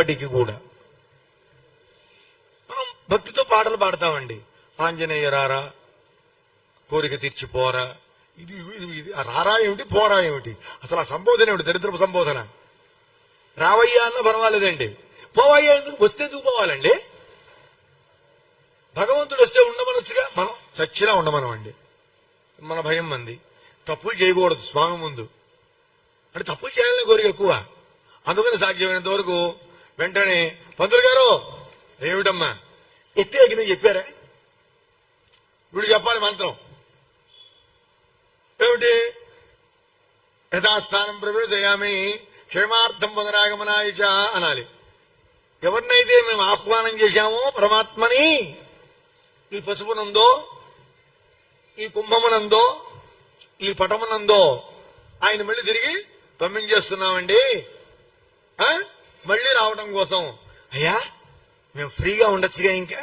ఇప్పటికి కూడా మనం భక్తితో పాటలు పాడతామండి. ఆంజనేయ రారా, కోరిక తీర్చిపోరా, ఇది ఇది రారా ఏమిటి, పోరా ఏమిటి, అసలు ఆ సంబోధన ఏమిటి, దరిద్రపు సంబోధన. రావయ్యా అన్న పర్వాలేదండి, పోవయ్యా ఎందుకు, వస్తే ఎందుకు పోవాలండి? భగవంతుడు వస్తే ఉండమనొచ్చుగా, మనం చచ్చినా ఉండమనమండి. మన భయం మంది, తప్పులు చేయకూడదు స్వామి ముందు అంటే, తప్పులు చేయాలని కోరిక ఎక్కువ. అందుకని సాధ్యమైనంత వరకు వెంటనే పంతులు గారు ఏమిటమ్మా ఎత్తేకి చెప్పారా, వీడు చెప్పాలి మంత్రం ఏమిటి, యథాస్థానం ప్రవేశయామి క్షేమార్థం పునరాగమనాయ చ అనాలి. ఎవరినైతే మేము ఆహ్వానం చేశామో పరమాత్మని, ఈ పసుపునందో, ఈ కుంభమునందో, ఈ పటమునందో ఆయన మళ్ళీ తిరిగి పంపించేస్తున్నామండి మళ్ళీ రావడం కోసం. అయ్యా మేము ఫ్రీగా ఉండొచ్చుగా, ఇంకా